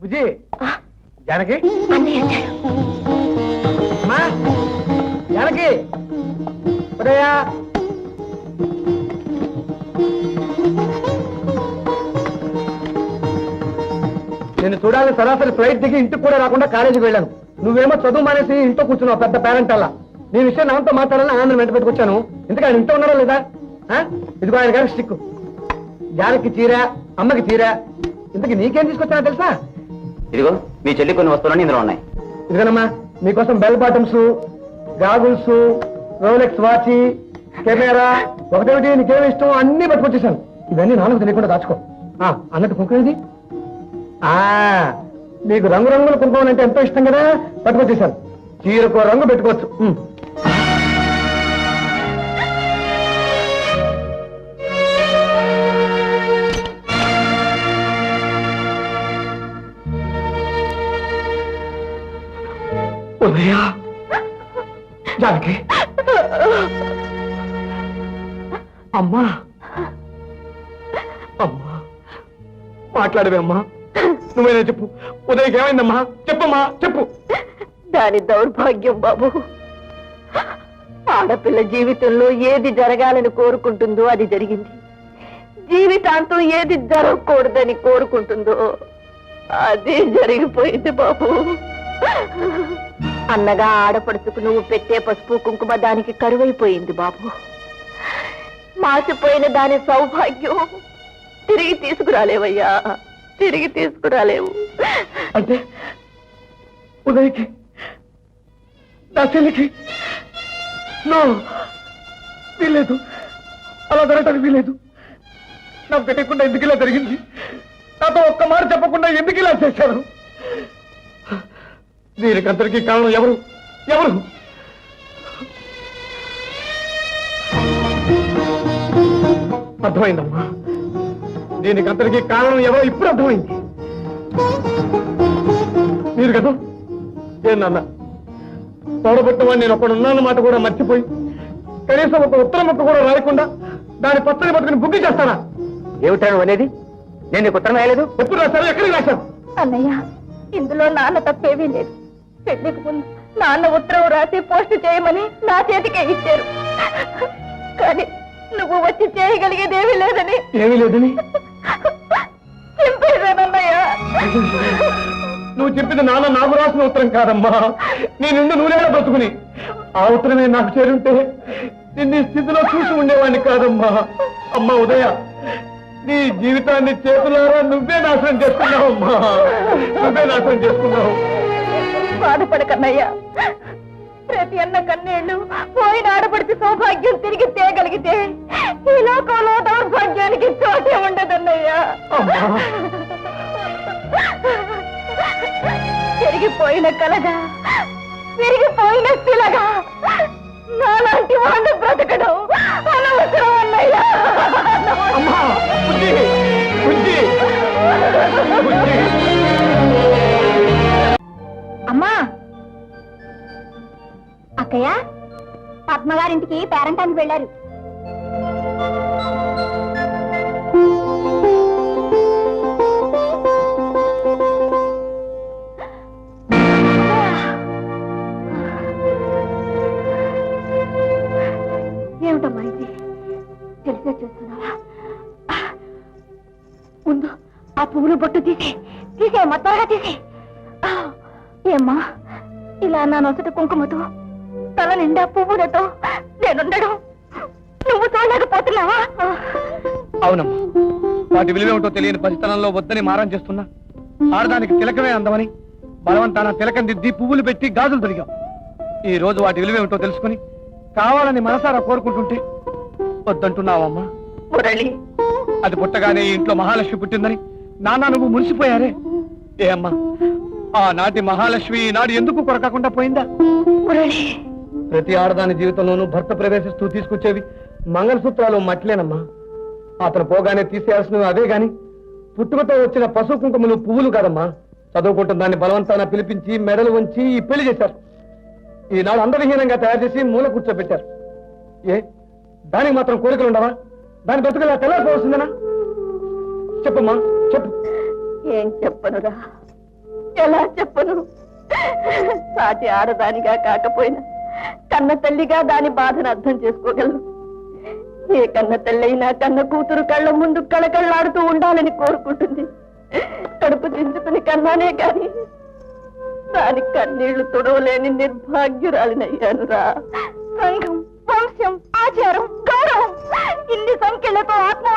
బుజ్జి జానకి జానకి ఉదయా నేను చూడాలని సరాసరి ఫ్లైట్ దిగి ఇంటికి కూడా రాకుండా కాలేజీకి వెళ్ళాను. నువ్వేమో చదువు మానేసి ఇంట్లో కూర్చున్నావు పెద్ద పేరెంట్ అలా. నీ విషయం నాతో మాట్లాడాలని ఆనందం వెంట పెట్టుకొచ్చాను. ఇంతకు ఆయన ఇంట్లో ఉన్నాడా లేదా? ఇదిగో ఆయన గారి స్టిక్. జానకి చీర, అమ్మకి చీర. ఇంతకి నీకేం తీసుకొచ్చానో తెలుసా? ఇదిగో మీ చెల్లి కొన్ని వస్తువులన్నీ ఇందులో ఉన్నాయి. ఇదిగోనమ్మా మీకోసం bell bottoms, goggles, Rolex watch, camera, ఒకటేమిటి నీకేమి ఇష్టం అన్ని పట్టుకొచ్చేసాను. ఇవన్నీ నాన్నకు తెలియకుండా దాచుకో. అన్నట్టు కుంకుమ ఇది. మీకు రంగురంగుల కుంకుమ అంటే ఎంతో ఇష్టం కదా, పట్టుకొచ్చేసాను. చీరకో రంగు పెట్టుకోవచ్చు. ఉదయా జానకి అమ్మా అమ్మా మాట్లాడవే అమ్మా, నువ్వేనా చెప్పు. ఉదయకి ఏమైందమ్మా? చెప్పమ్మా చెప్పు. దాని దౌర్భాగ్యం బాబు. ఆడపిల్ల జీవితంలో ఏది జరగాలని కోరుకుంటుందో అది జరిగింది. జీవితాంతం ఏది జరగకూడదని కోరుకుంటుందో అది జరిగిపోయింది బాబు. అన్నగా ఆడపడుచుకు నువ్వు పెట్టే పసుపు కుంకుమ దానికి కరువైపోయింది బాబు. మాసిపోయిన దాని సౌభాగ్యం తిరిగి తీసుకురాలేవయ్యా, తిరిగి తీసుకురాలేవు. అంటే ఉదయకి నా చెల్లికి వీలేదు, అలా జరగటానికి వీలేదు. నాకు తెలియకుండా ఎందుకు ఇలా జరిగింది? నాతో ఒక్క మాట చెప్పకుండా ఎందుకు ఇలా చేశారు? దీనికంతటికీ కారణం ఎవరు? ఎవరు? అర్థమైందమ్మా, దీనికంతటికీ కారణం ఎవరో ఇప్పుడు అర్థమైంది. మీరు కదా ఏనన్నా తోడబుట్టమని నేను ఒకడున్నాన్న మాట కూడా మర్చిపోయి కనీసం ఒక ఉత్తరం ముక్క కూడా రాయకుండా దాని పచ్చని పట్టుకుని బుద్ధి చేస్తానా? ఏమిటాను అనేది? నేను నీకు ఉత్తరం రాయలేదు. ఎప్పుడు రాశారు? ఎక్కడికి రాశారు? అన్నయ్య, ఇందులో నాన్న తప్పేమీ లేదు. పెళ్లికి ముందు నాన్న ఉత్తరం రాసి పోస్ట్ చేయమని నా చేతికే ఇచ్చారు. కానీ నువ్వు వచ్చి చేయగలిగేదేమీ లేదని ఏమీ లేదని చెప్పేశానన్నయ్య. నువ్వు చెప్పింది నాన్న నాకు రాసిన ఉత్తరం కాదమ్మా. నీ నిండు నూనెలా బ్రతుకుని ఆ ఉత్తరమే నాకు చేరుంటే నిన్ను స్థితిలో చూసి ఉండేవాడిని కాదమ్మా. అమ్మా ఉదయ, నీ జీవితాన్ని చేతులారా నువ్వే నాశనం చేసుకున్నావమ్మా, నువ్వే నాశనం చేసుకున్నావు. బాధపడకన్నయ్యా. ప్రతి అన్న కన్నీళ్లు పోయిన ఆడపడితే సౌభాగ్యం తిరిగి తేగలిగితే ఈ లోకంలో దౌర్భాగ్యానికి చోటే ఉండదన్నయ్యా. తిరిగిపోయిన కలగా, తిరిగిపోయిన శిలగా నాలాంటి వాళ్ళు బ్రతకడం అనవసరం అన్నయ్యా. అమ్మా, అక్కయ్య పద్మగారింటికి పేరంటానికి వెళ్ళారు. ఏమిటమ్మా ఇది? తెలిసే చేస్తున్నావా? ముందు ఆ పువ్వులు బొట్టు తీసే మొత్తంగా తీసే. ఏమ్మా, ఇలా నా నొసటి కుంకుమతో తల నిండా పువ్వులతో నేనుండడం నువ్వు చూడలేకపోతున్నావా? అవునమ్మా, వాటి విలువేమిటో తెలియని పరిస్థితుల్లో వద్దని మారం చేస్తున్నా. ఆడదానికి తిలకమే అందమని బలవంతాన తిలకం దిద్ది పువ్వులు పెట్టి గాజులు తొడిగాం. ఈ రోజు వాటి విలువేమిటో తెలుసుకుని కావాలని మనసారా కోరుకుంటుంటే వద్దంటున్నావమ్మా. మురళి, అది పుట్టగానే ఈ ఇంట్లో మహాలక్ష్మి పుట్టిందని నాన్న నువ్వు మురిసిపోయారే. ఏ అమ్మా, ఆనాటి మహాలక్ష్మి ఈనాడు ఎందుకు కొరకకుండా పోయిందా? మురళి, ప్రతి ఆడదాని జీవితంలోనూ భర్త ప్రవేశిస్తూ తీసుకొచ్చేవి మంగళసూత్రాలు మట్లేనమ్మా. అతను పోగానే తీసేయాల్సినవి అవే గాని పుట్టుకతో వచ్చిన పశు కుంకుమలు పువ్వులు కాదమ్మా. చదువుకుంటున్న దాన్ని బలవంతాన పిలిపించి మెడలు వంచి ఈ పెళ్లి చేశారు. ఈనాడు అందవిహీనంగా తయారు చేసి మూల కూర్చోబెట్టారు. దానికి మాత్రం కోరికలు ఉండవా? దాని బతుకులా తెల్లపోవస్తుందనా? చెప్పమ్మా చెప్పు. ఏం చెప్పనురా, ఎలా చెప్పను? సాటి ఆడదానిగా కాకపోయినా కన్న తల్లిగా దాని బాధను అర్థం చేసుకోగలను. ఏ కన్న తల్లైనా కన్న కూతురు కళ్ళ ముందు కళకళ్ళాడుతూ ఉండాలని కోరుకుంటుంది. కడుపు దించుకుని కన్నానే కాని దాని కన్నీళ్లు తొడవలేని నిర్భాగ్యురాలినయ్యానురా. సంఘం, వంశం, ఆచారం, గౌరవం ఇన్ని సంఖ్యలతో ఆత్మ